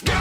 There's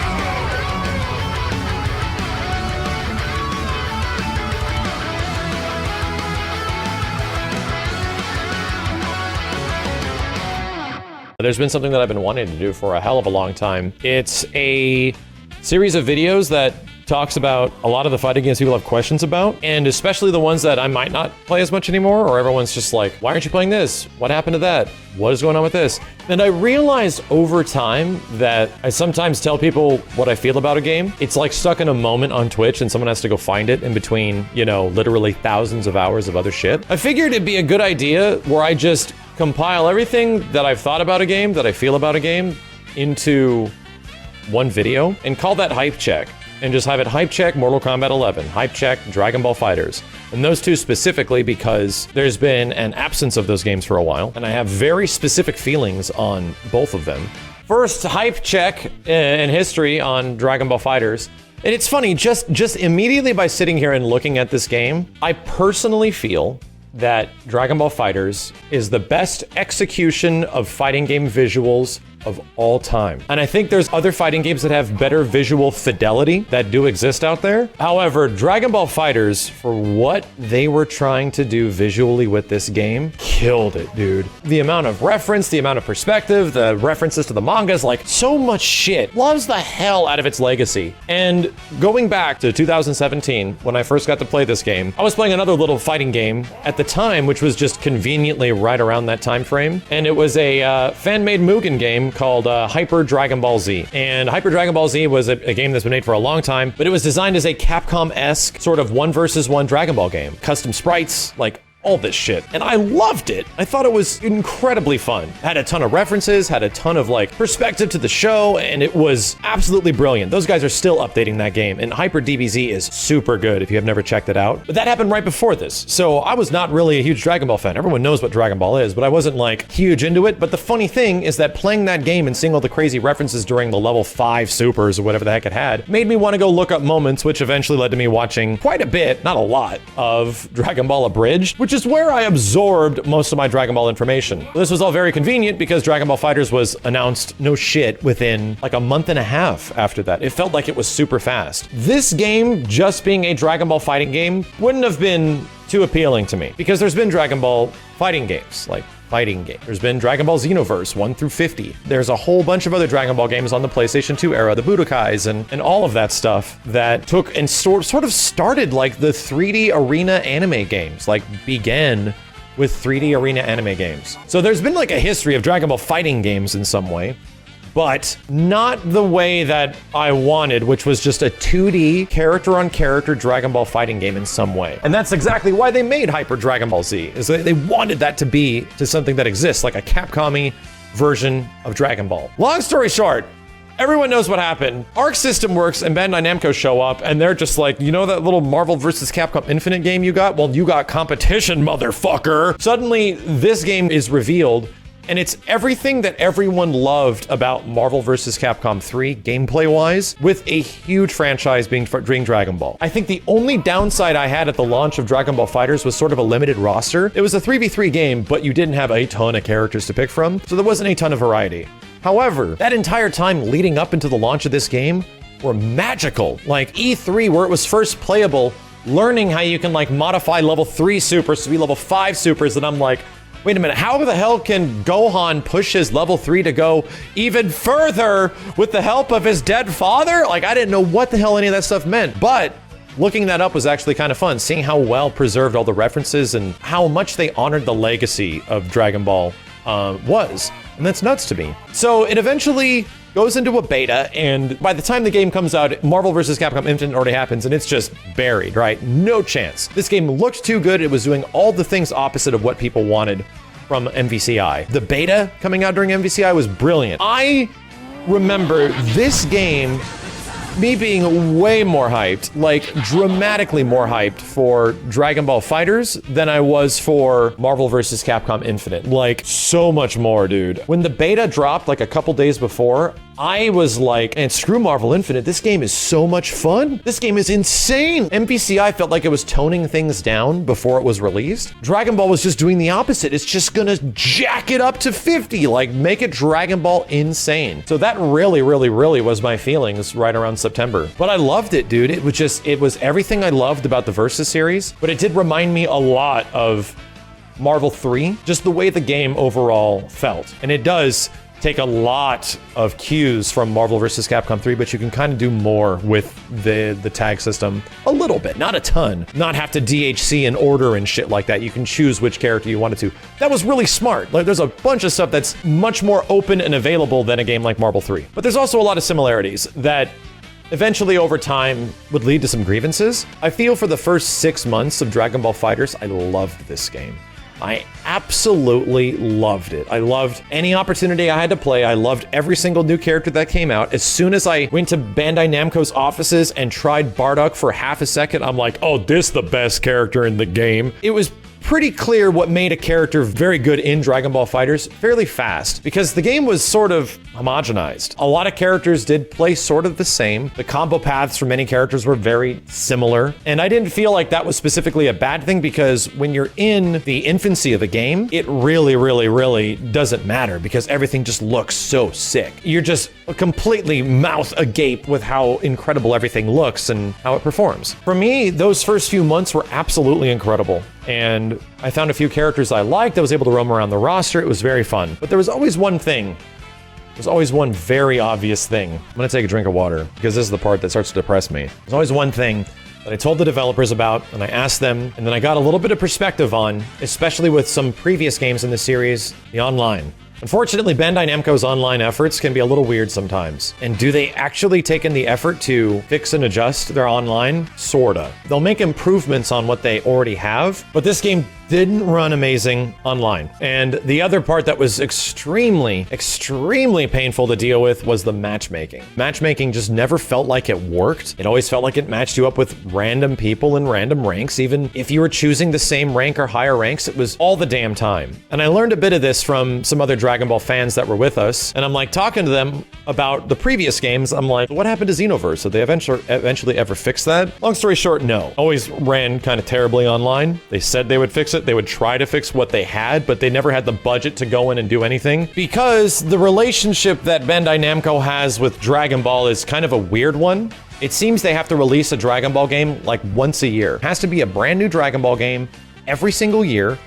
been something that I've been wanting to do for a hell of a long time. It's a series of videos that talks about a lot of the fighting games people have questions about, and especially the ones that I might not play as much anymore, or everyone's just like, why aren't you playing this? What happened to that? What is going on with this? And I realized over time that I sometimes tell people what I feel about a game. It's like stuck in a moment on Twitch and someone has to go find it in between, you know, literally thousands of hours of other shit. I figured it'd be a good idea where I just compile everything that I've thought about a game, that I feel about a game, into one video and call that Hype Check. And just have it Hype Check Mortal Kombat 11, Hype Check Dragon Ball FighterZ. And those two specifically because there's been an absence of those games for a while, and I have very specific feelings on both of them. First, Hype Check in history on Dragon Ball FighterZ. And it's funny, just immediately by sitting here and looking at this game, I personally feel that Dragon Ball FighterZ is the best execution of fighting game visuals of all time. And I think there's other fighting games that have better visual fidelity that do exist out there. However, Dragon Ball FighterZ, for what they were trying to do visually with this game, killed it, dude. The amount of reference, the amount of perspective, the references to the mangas, like so much shit. Loves the hell out of its legacy. And going back to 2017, when I first got to play this game, I was playing another little fighting game at the time, which was just conveniently right around that time frame. And it was a fan-made Mugen game called Hyper Dragon Ball Z. And Hyper Dragon Ball Z was a game that's been made for a long time, but it was designed as a Capcom-esque sort of 1 versus 1 Dragon Ball game. Custom sprites, like all this shit. And I loved it. I thought it was incredibly fun. Had a ton of references, had a ton of like perspective to the show, and it was absolutely brilliant. Those guys are still updating that game, and Hyper DBZ is super good if you have never checked it out. But that happened right before this. So I was not really a huge Dragon Ball fan. Everyone knows what Dragon Ball is, but I wasn't like huge into it. But the funny thing is that playing that game and seeing all the crazy references during the level 5 supers or whatever the heck it had made me want to go look up moments, which eventually led to me watching quite a bit, not a lot, of Dragon Ball Abridged, which is where I absorbed most of my Dragon Ball information. This was all very convenient because Dragon Ball FighterZ was announced, no shit, within like a month and a half after that. It felt like it was super fast. This game, just being a Dragon Ball fighting game, wouldn't have been too appealing to me because there's been Dragon Ball fighting games, like fighting game. There's been Dragon Ball Xenoverse 1 through 50. There's a whole bunch of other Dragon Ball games on the PlayStation 2 era, the Budokais and all of that stuff that took and sort of started like the 3D arena anime games, like began with 3D arena anime games. So there's been like a history of Dragon Ball fighting games in some way, but not the way that I wanted, which was just a 2D character-on-character Dragon Ball fighting game in some way. And that's exactly why they made Hyper Dragon Ball Z, is that they wanted that to be to something that exists, like a Capcom-y version of Dragon Ball. Long story short, everyone knows what happened. Arc System Works and Bandai Namco show up, and they're just like, you know that little Marvel vs. Capcom Infinite game you got? Well, you got competition, motherfucker. Suddenly, this game is revealed, and it's everything that everyone loved about Marvel vs. Capcom 3, gameplay-wise, with a huge franchise being Dragon Ball. I think the only downside I had at the launch of Dragon Ball FighterZ was sort of a limited roster. It was a 3v3 game, but you didn't have a ton of characters to pick from, so there wasn't a ton of variety. However, that entire time leading up into the launch of this game were magical. Like E3, where it was first playable, learning how you can like modify level 3 supers to be level 5 supers, and I'm like, wait a minute, how the hell can Gohan push his level 3 to go even further with the help of his dead father? Like, I didn't know what the hell any of that stuff meant, but looking that up was actually kind of fun, seeing how well preserved all the references and how much they honored the legacy of Dragon Ball was. And that's nuts to me. So it eventually goes into a beta, and by the time the game comes out, Marvel vs. Capcom Infinite already happens, and it's just buried, right? No chance. This game looked too good. It was doing all the things opposite of what people wanted from MVCI. The beta coming out during MVCI was brilliant. I remember this game, me being way more hyped, like dramatically more hyped for Dragon Ball FighterZ than I was for Marvel vs. Capcom Infinite. Like so much more, dude. When the beta dropped like a couple days before, I was like, and screw Marvel Infinite, this game is so much fun. This game is insane. MVCI felt like it was toning things down before it was released. Dragon Ball was just doing the opposite. It's just gonna jack it up to 50, like make it Dragon Ball insane. So that really was my feelings right around September. But I loved it, dude. It was everything I loved about the Versus series, but it did remind me a lot of Marvel 3, just the way the game overall felt. And it does take a lot of cues from Marvel vs. Capcom 3, but you can kind of do more with the tag system a little bit, not a ton. Not have to DHC in order and shit like that. You can choose which character you wanted to. That was really smart. Like, there's a bunch of stuff that's much more open and available than a game like Marvel 3. But there's also a lot of similarities that eventually over time would lead to some grievances. I feel for the first 6 months of Dragon Ball FighterZ, I loved this game. I absolutely loved it. I loved any opportunity I had to play. I loved every single new character that came out. As soon as I went to Bandai Namco's offices and tried Bardock for half a second, I'm like, oh, this is the best character in the game. It was pretty clear what made a character very good in Dragon Ball FighterZ fairly fast, because the game was sort of homogenized. A lot of characters did play sort of the same. The combo paths for many characters were very similar, and I didn't feel like that was specifically a bad thing, because when you're in the infancy of the game, it really doesn't matter, because everything just looks so sick. You're just completely mouth agape with how incredible everything looks and how it performs. For me, those first few months were absolutely incredible, and I found a few characters I liked. I was able to roam around the roster. It was very fun. But there was always one thing. There's always one very obvious thing. I'm gonna take a drink of water, because this is the part that starts to depress me. There's always one thing that I told the developers about, and I asked them, and then I got a little bit of perspective on, especially with some previous games in the series, the online. Unfortunately, Bandai Namco's online efforts can be a little weird sometimes. And do they actually take in the effort to fix and adjust their online? Sorta. They'll make improvements on what they already have, but this game didn't run amazing online. And the other part that was extremely painful to deal with was the matchmaking. Matchmaking just never felt like it worked. It always felt like it matched you up with random people in random ranks. Even if you were choosing the same rank or higher ranks, it was all the damn time. And I learned a bit of this from some other Dragon Ball fans that were with us. And I'm like talking to them about the previous games. I'm like, what happened to Xenoverse? Did they eventually ever fix that? Long story short, no. Always ran kind of terribly online. They said they would fix it. They would try to fix what they had, but they never had the budget to go in and do anything, because the relationship that Bandai Namco has with Dragon Ball is kind of a weird one. It seems they have to release a Dragon Ball game like once a year. It has to be a brand new Dragon Ball game every single year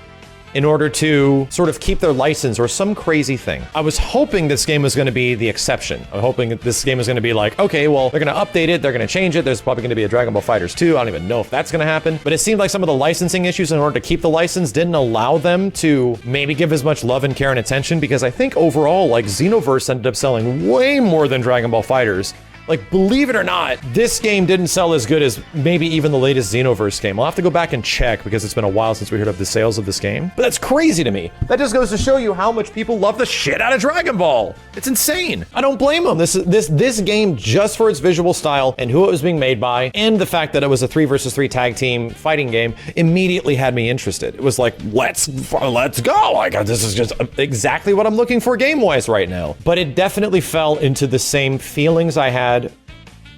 in order to sort of keep their license or some crazy thing. I was hoping this game was gonna be the exception. I'm hoping that this game was gonna be like, okay, well, they're gonna update it, they're gonna change it, there's probably gonna be a Dragon Ball FighterZ 2, I don't even know if that's gonna happen, but it seemed like some of the licensing issues in order to keep the license didn't allow them to maybe give as much love and care and attention, because I think overall, like, Xenoverse ended up selling way more than Dragon Ball FighterZ. Like, believe it or not, this game didn't sell as good as maybe even the latest Xenoverse game. I'll have to go back and check, because it's been a while since we heard of the sales of this game. But that's crazy to me. That just goes to show you how much people love the shit out of Dragon Ball. It's insane. I don't blame them. This game, just for its visual style and who it was being made by, and the fact that it was a 3 versus 3 tag team fighting game, immediately had me interested. It was like, let's go. Like, this is just exactly what I'm looking for game-wise right now. But it definitely fell into the same feelings I had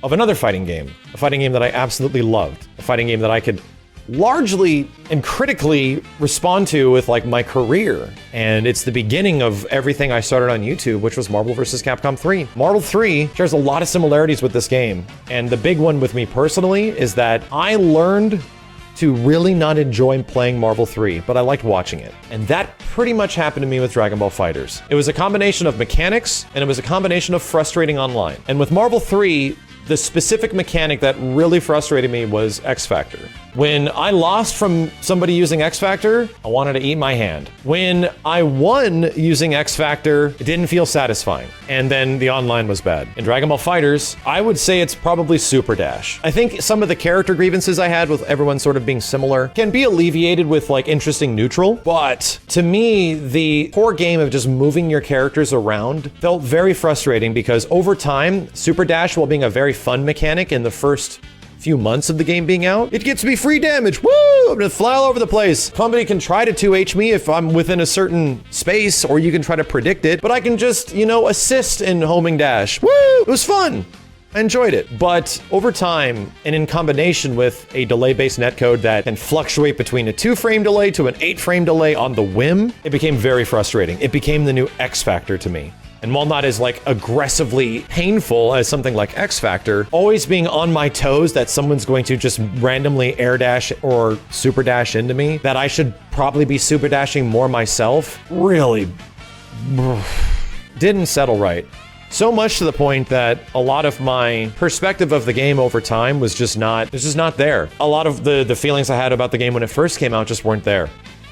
of another fighting game, a fighting game that I absolutely loved, a fighting game that I could largely and critically respond to with like my career. And it's the beginning of everything I started on YouTube, which was Marvel vs. Capcom 3. Marvel 3 shares a lot of similarities with this game. And the big one with me personally is that I learned to really not enjoy playing Marvel 3, but I liked watching it. And that pretty much happened to me with Dragon Ball FighterZ. It was a combination of mechanics, and it was a combination of frustrating online. And with Marvel 3, the specific mechanic that really frustrated me was X Factor. When I lost from somebody using X Factor, I wanted to eat my hand. When I won using X Factor, it didn't feel satisfying. And then the online was bad. In Dragon Ball FighterZ, I would say it's probably Super Dash. I think some of the character grievances I had with everyone sort of being similar can be alleviated with like interesting neutral. But to me, the core game of just moving your characters around felt very frustrating, because over time, Super Dash, while being a very fun mechanic in the first few months of the game being out, it gets me free damage. Woo! I'm gonna fly all over the place. Somebody can try to 2H me if I'm within a certain space, or you can try to predict it, but I can just, you know, assist in homing dash. Woo! It was fun. I enjoyed it. But over time, and in combination with a delay-based netcode that can fluctuate between a 2-frame delay to an 8-frame delay on the whim, it became very frustrating. It became the new X Factor to me. And while not as like aggressively painful as something like X Factor, always being on my toes that someone's going to just randomly air dash or super dash into me, that I should probably be super dashing more myself, really didn't settle right. So much to the point that a lot of my perspective of the game over time was just not there. A lot of the feelings I had about the game when it first came out just weren't there.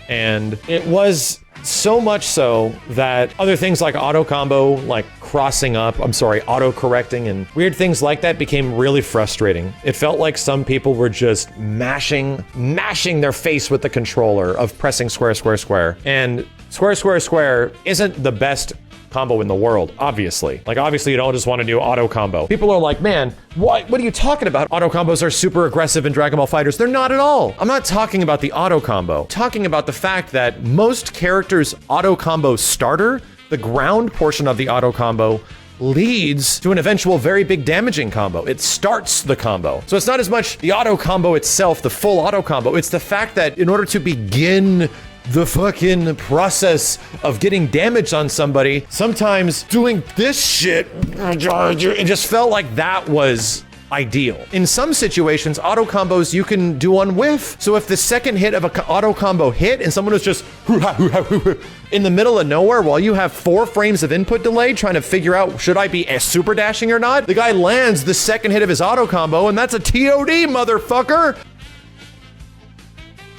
And it was so much so that other things like auto combo, like auto correcting and weird things like that became really frustrating. It felt like some people were just mashing their face with the controller of pressing square, square, square. And square, square, square isn't the best combo in the world, obviously. Like, obviously you don't just want to do auto combo. People are like, man, what are you talking about? Auto combos are super aggressive in Dragon Ball FighterZ. They're not at all. I'm not talking about the auto combo. I'm talking about the fact that most characters' auto combo starter, the ground portion of the auto combo, leads to an eventual very big damaging combo. It starts the combo. So it's not as much the auto combo itself, the full auto combo. It's the fact that in order to begin the fucking process of getting damage on somebody, sometimes doing this shit, it just felt like that was ideal. In some situations, auto combos you can do on whiff. So if the second hit of an auto combo hit and someone was just in the middle of nowhere while you have 4 frames of input delay trying to figure out, should I be super dashing or not? The guy lands the second hit of his auto combo and that's a TOD, motherfucker.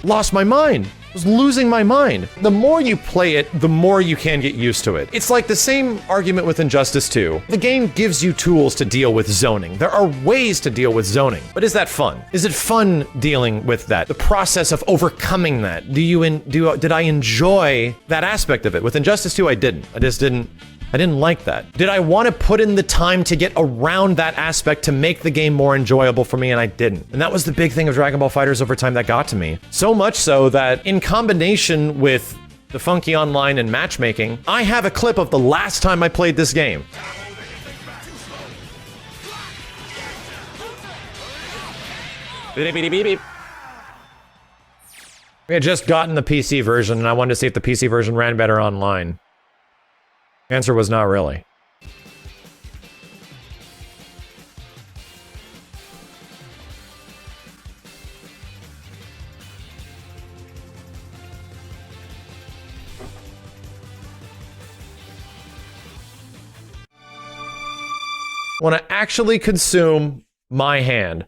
Lost my mind. Was losing my mind. The more you play it, the more you can get used to it. It's like the same argument with Injustice 2. The game gives you tools to deal with zoning. There are ways to deal with zoning, but is that fun? Is it fun dealing with that? The process of overcoming that? Did I enjoy that aspect of it? With Injustice 2, I didn't. I didn't like that. Did I want to put in the time to get around that aspect to make the game more enjoyable for me? And I didn't. And that was the big thing of Dragon Ball FighterZ over time that got to me. So much so that in combination with the funky online and matchmaking, I have a clip of the last time I played this game. We had just gotten the PC version and I wanted to see if the PC version ran better online. Answer was not really. Want to actually consume my hand.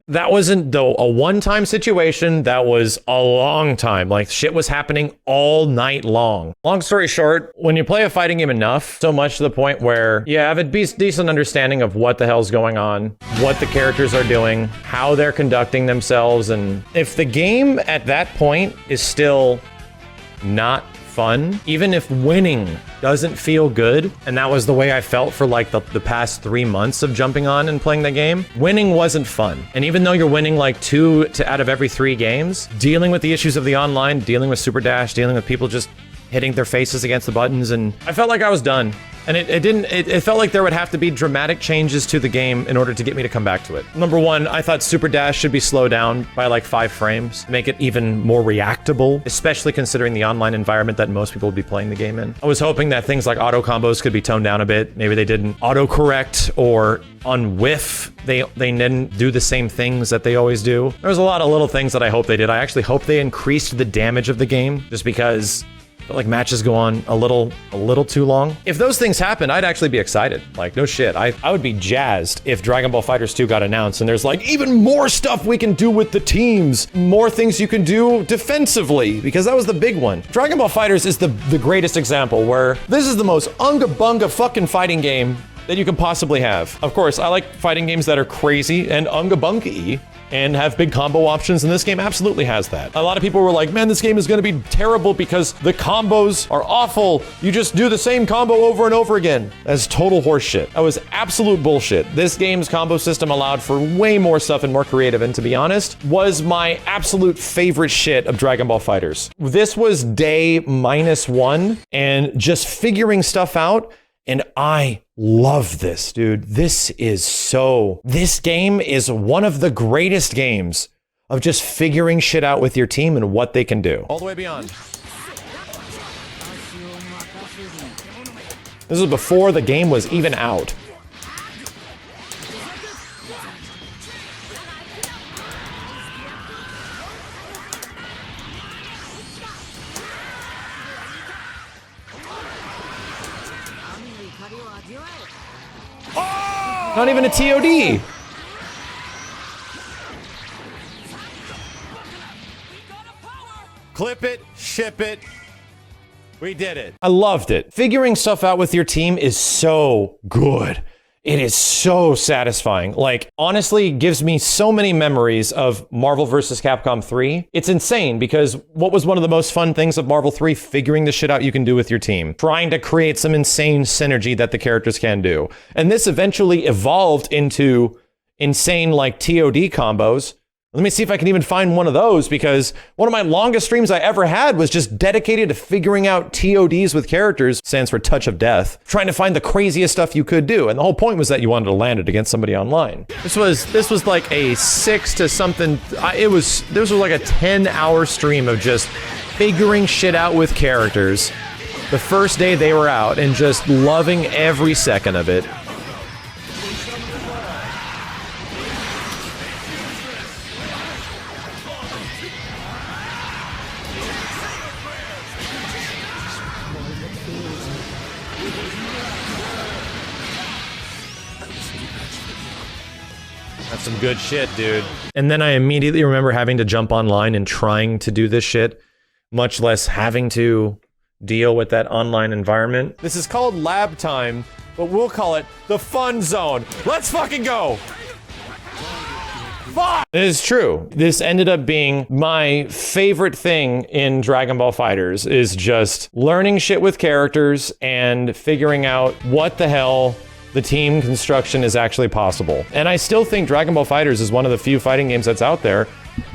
That wasn't though a one-time situation, that was a long time. Like, shit was happening all night long. Long story short, when you play a fighting game enough, so much to the point where you have a decent understanding of what the hell's going on, what the characters are doing, how they're conducting themselves, and if the game at that point is still not fun, even if winning doesn't feel good, and that was the way I felt for like the past 3 months of jumping on and playing the game, winning wasn't fun. And even though you're winning like 2 out of every 3 games, dealing with the issues of the online, dealing with Super Dash, dealing with people just hitting their faces against the buttons, and I felt like I was done. And it felt like there would have to be dramatic changes to the game in order to get me to come back to it. Number one, I thought Super Dash should be slowed down by like 5 frames, make it even more reactable, especially considering the online environment that most people would be playing the game in. I was hoping that things like auto combos could be toned down a bit. Maybe they didn't auto correct, or on whiff, they didn't do the same things that they always do. There was a lot of little things that I hope they did. I actually hope they increased the damage of the game, just because like matches go on a little too long. If those things happened, I'd actually be excited. Like, no shit. I would be jazzed if Dragon Ball FighterZ 2 got announced and there's like even more stuff we can do with the teams, more things you can do defensively, because that was the big one. Dragon Ball FighterZ is the greatest example where this is the most unga bunga fucking fighting game that you can possibly have. Of course, I like fighting games that are crazy and unga-bunga-y and have big combo options, and this game absolutely has that. A lot of people were like, man, this game is gonna be terrible because the combos are awful. You just do the same combo over and over again. That's total horseshit. That was absolute bullshit. This game's combo system allowed for way more stuff and more creative, and to be honest, was my absolute favorite shit of Dragon Ball FighterZ. This was day -1, and just figuring stuff out, and I love this, dude. This game is one of the greatest games of just figuring shit out with your team and what they can do. All the way beyond. This was before the game was even out. Not even a TOD. Clip it, ship it. We did it. I loved it. Figuring stuff out with your team is so good. It is so satisfying. Like, honestly, it gives me so many memories of Marvel vs. Capcom 3. It's insane because what was one of the most fun things of Marvel 3? Figuring the shit out you can do with your team. Trying to create some insane synergy that the characters can do. And this eventually evolved into insane, like, TOD combos. Let me see if I can even find one of those, because one of my longest streams I ever had was just dedicated to figuring out TODs with characters, stands for Touch of Death, trying to find the craziest stuff you could do. And the whole point was that you wanted to land it against somebody online. This was like a 6 to something. This was like a 10-hour stream of just figuring shit out with characters the first day they were out and just loving every second of it. That's some good shit, dude. And then I immediately remember having to jump online and trying to do this shit, much less having to deal with that online environment. This is called lab time, but we'll call it the fun zone. Let's fucking go! Fuck! It is true. This ended up being my favorite thing in Dragon Ball FighterZ, is just learning shit with characters and figuring out what the hell the team construction is actually possible. And I still think Dragon Ball FighterZ is one of the few fighting games that's out there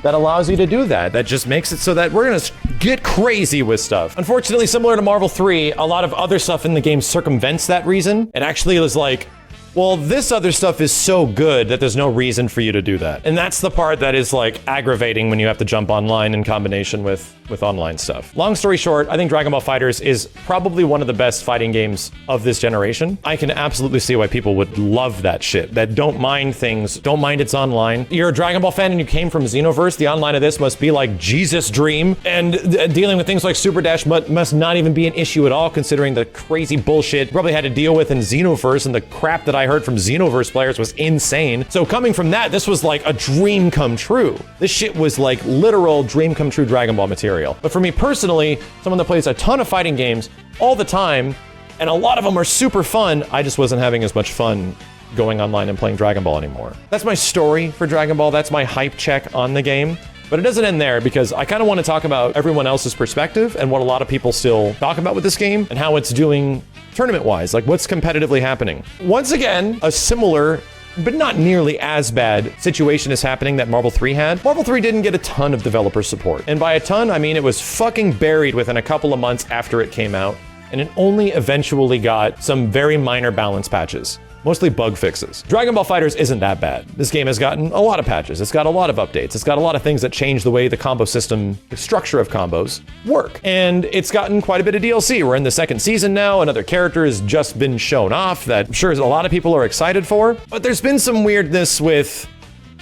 that allows you to do that. That just makes it so that we're gonna get crazy with stuff. Unfortunately, similar to Marvel 3, a lot of other stuff in the game circumvents that reason. It actually is like, well, this other stuff is so good that there's no reason for you to do that. And that's the part that is like aggravating when you have to jump online in combination with online stuff. Long story short, I think Dragon Ball FighterZ is probably one of the best fighting games of this generation. I can absolutely see why people would love that shit, that don't mind things, don't mind it's online. You're a Dragon Ball fan and you came from Xenoverse, the online of this must be like Jesus' dream, and dealing with things like Super Dash must not even be an issue at all, considering the crazy bullshit you probably had to deal with in Xenoverse, and the crap that I heard from Xenoverse players was insane. So coming from that, this was like a dream come true. This shit was like literal dream come true Dragon Ball material. But for me personally, someone that plays a ton of fighting games all the time, and a lot of them are super fun, I just wasn't having as much fun going online and playing Dragon Ball anymore. That's my story for Dragon Ball. That's my hype check on the game. But it doesn't end there, because I kind of want to talk about everyone else's perspective and what a lot of people still talk about with this game and how it's doing tournament-wise, like what's competitively happening. Once again, a similar but not nearly as bad situation is happening that Marvel 3 had. Marvel 3 didn't get a ton of developer support. And by a ton, I mean it was fucking buried within a couple of months after it came out, and it only eventually got some very minor balance patches. Mostly bug fixes. Dragon Ball FighterZ isn't that bad. This game has gotten a lot of patches. It's got a lot of updates. It's got a lot of things that change the way the combo system, the structure of combos work. And it's gotten quite a bit of DLC. We're in the second season now. Another character has just been shown off that I'm sure a lot of people are excited for. But there's been some weirdness with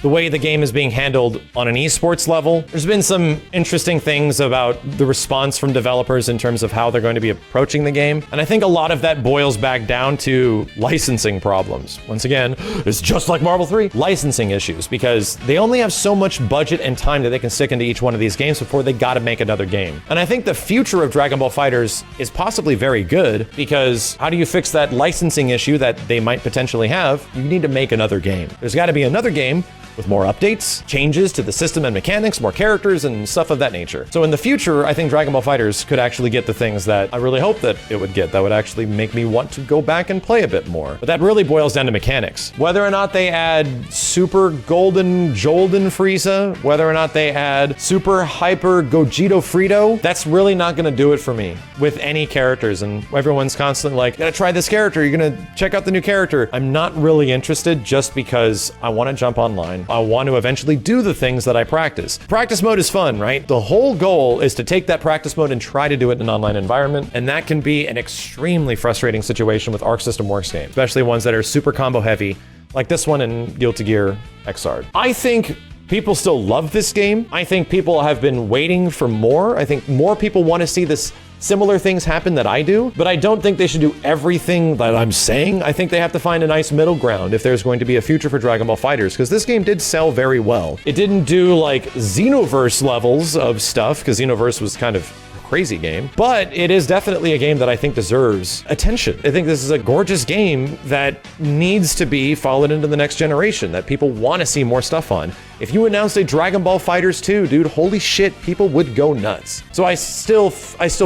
the way the game is being handled on an esports level. There's been some interesting things about the response from developers in terms of how they're going to be approaching the game. And I think a lot of that boils back down to licensing problems. Once again, it's just like Marvel 3, licensing issues, because they only have so much budget and time that they can stick into each one of these games before they gotta make another game. And I think the future of Dragon Ball FighterZ is possibly very good, because how do you fix that licensing issue that they might potentially have? You need to make another game. There's gotta be another game with more updates, changes to the system and mechanics, more characters, and stuff of that nature. So in the future, I think Dragon Ball FighterZ could actually get the things that I really hope that it would get, that would actually make me want to go back and play a bit more. But that really boils down to mechanics. Whether or not they add Super Golden Jolden Frieza, whether or not they add Super Hyper Gogeta Frito, that's really not gonna do it for me with any characters. And everyone's constantly like, gotta try this character, you're gonna check out the new character. I'm not really interested just because I wanna jump online. I want to eventually do the things that I practice. Practice mode is fun, right? The whole goal is to take that practice mode and try to do it in an online environment, and that can be an extremely frustrating situation with Arc System Works games, especially ones that are super combo heavy, like this one in Guilty Gear Xrd. I think people still love this game. I think people have been waiting for more. I think more people want to see this similar things happen that I do, but I don't think they should do everything that I'm saying. I think they have to find a nice middle ground if there's going to be a future for Dragon Ball FighterZ, because this game did sell very well. It didn't do like Xenoverse levels of stuff, because Xenoverse was kind of crazy game, but it is definitely a game that I think deserves attention. I think this is a gorgeous game that needs to be followed into the next generation, that people want to see more stuff on. If you announced a Dragon Ball FighterZ 2, dude, holy shit, people would go nuts. So I still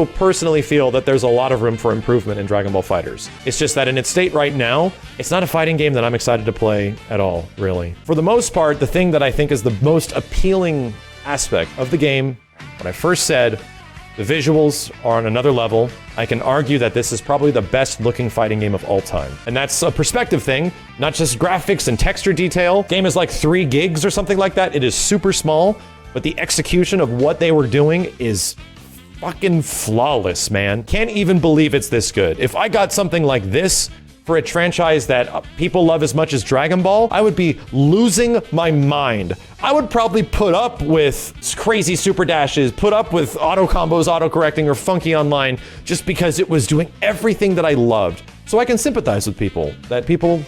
personally feel that there's a lot of room for improvement in Dragon Ball FighterZ. It's just that in its state right now, it's not a fighting game that I'm excited to play at all, really. For the most part, the thing that I think is the most appealing aspect of the game, when I first said, the visuals are on another level. I can argue that this is probably the best looking fighting game of all time. And that's a perspective thing, not just graphics and texture detail. Game is like 3 gigs or something like that. It is super small, but the execution of what they were doing is fucking flawless, man. Can't even believe it's this good. If I got something like this for a franchise that people love as much as Dragon Ball, I would be losing my mind. I would probably put up with crazy super dashes, put up with auto combos, auto correcting, or funky online, just because it was doing everything that I loved. So I can sympathize with people, that people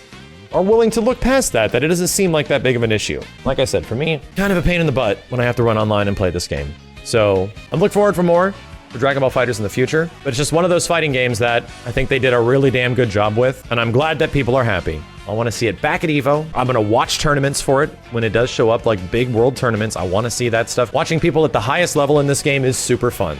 are willing to look past that it doesn't seem like that big of an issue. Like I said, for me, kind of a pain in the butt when I have to run online and play this game. So I'm looking forward for more for Dragon Ball FighterZ in the future, but it's just one of those fighting games that I think they did a really damn good job with, and I'm glad that people are happy. I want to see it back at EVO. I'm going to watch tournaments for it when it does show up, like big world tournaments. I want to see that stuff. Watching people at the highest level in this game is super fun.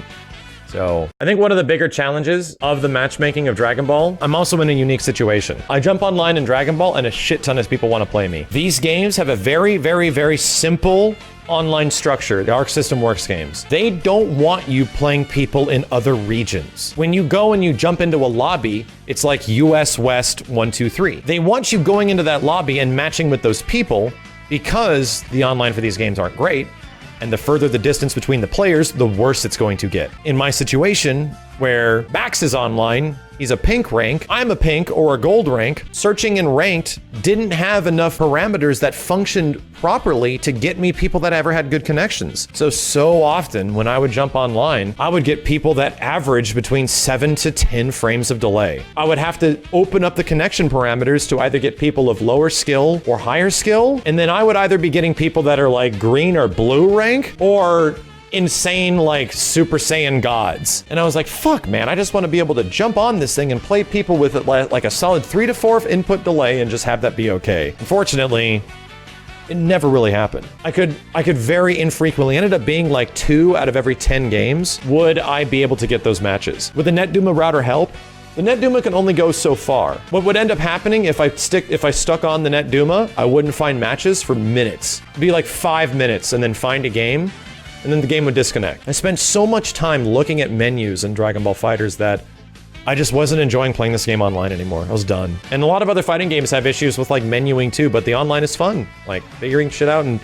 So I think one of the bigger challenges of the matchmaking of Dragon Ball, I'm also in a unique situation. I jump online in Dragon Ball and a shit ton of people want to play me. These games have a very, very, very simple online structure, the Arc System Works games. They don't want you playing people in other regions. When you go and you jump into a lobby, it's like US West 1, 2, 3. They want you going into that lobby and matching with those people, because the online for these games aren't great. And the further the distance between the players, the worse it's going to get. In my situation, where Max is online, he's a pink rank, I'm a pink or a gold rank, searching in ranked didn't have enough parameters that functioned properly to get me people that ever had good connections. So often when I would jump online, I would get people that averaged between 7 to 10 frames of delay. I would have to open up the connection parameters to either get people of lower skill or higher skill, and then I would either be getting people that are like green or blue rank, or insane like Super Saiyan gods. And I was like, fuck man, I just want to be able to jump on this thing and play people with it like a solid 3 to 4 input delay and just have that be okay. Unfortunately, it never really happened. I could very infrequently, ended up being like 2 out of every 10 games, would I be able to get those matches. With the NetDuma router help, the NetDuma can only go so far. What would end up happening if I stuck on the NetDuma, I wouldn't find matches for minutes. It'd be like 5 minutes and then find a game, and then the game would disconnect. I spent so much time looking at menus in Dragon Ball FighterZ that I just wasn't enjoying playing this game online anymore. I was done. And a lot of other fighting games have issues with like menuing too, but the online is fun. Like figuring shit out and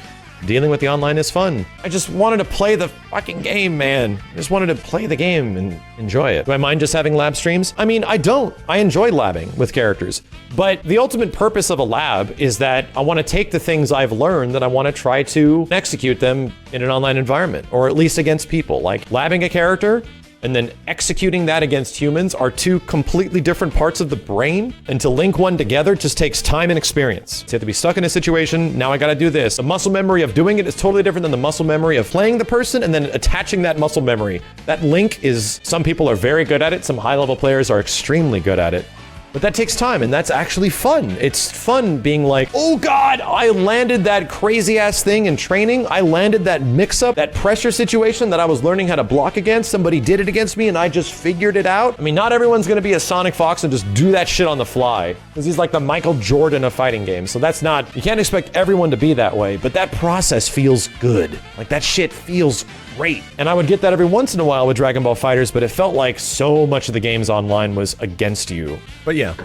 dealing with the online is fun. I just wanted to play the fucking game, man. I just wanted to play the game and enjoy it. Do I mind just having lab streams? I mean, I don't. I enjoy labbing with characters. But the ultimate purpose of a lab is that I want to take the things I've learned and I want to try to execute them in an online environment, or at least against people. Like, labbing a character and then executing that against humans are two completely different parts of the brain, and to link one together just takes time and experience. So you have to be stuck in a situation, now I gotta do this. The muscle memory of doing it is totally different than the muscle memory of playing the person and then attaching that muscle memory. That link is, some people are very good at it, some high-level players are extremely good at it. But that takes time, and that's actually fun. It's fun being like, oh God, I landed that crazy ass thing in training. I landed that mix-up, that pressure situation that I was learning how to block against. Somebody did it against me and I just figured it out. I mean, not everyone's gonna be a Sonic Fox and just do that shit on the fly, because he's like the Michael Jordan of fighting games. So that's not, you can't expect everyone to be that way, but that process feels good. Like, that shit feels great. And I would get that every once in a while with Dragon Ball FighterZ, but it felt like so much of the games online was against you. But yeah,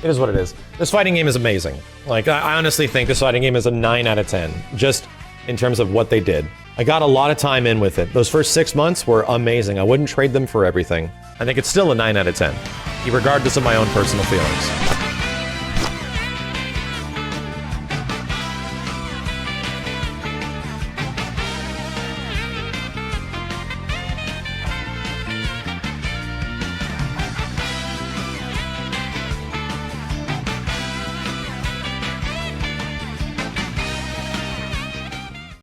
it is what it is. This fighting game is amazing. Like, I honestly think this fighting game is a 9 out of 10, just in terms of what they did. I got a lot of time in with it. Those first 6 months were amazing. I wouldn't trade them for everything. I think it's still a 9 out of 10, regardless of my own personal feelings.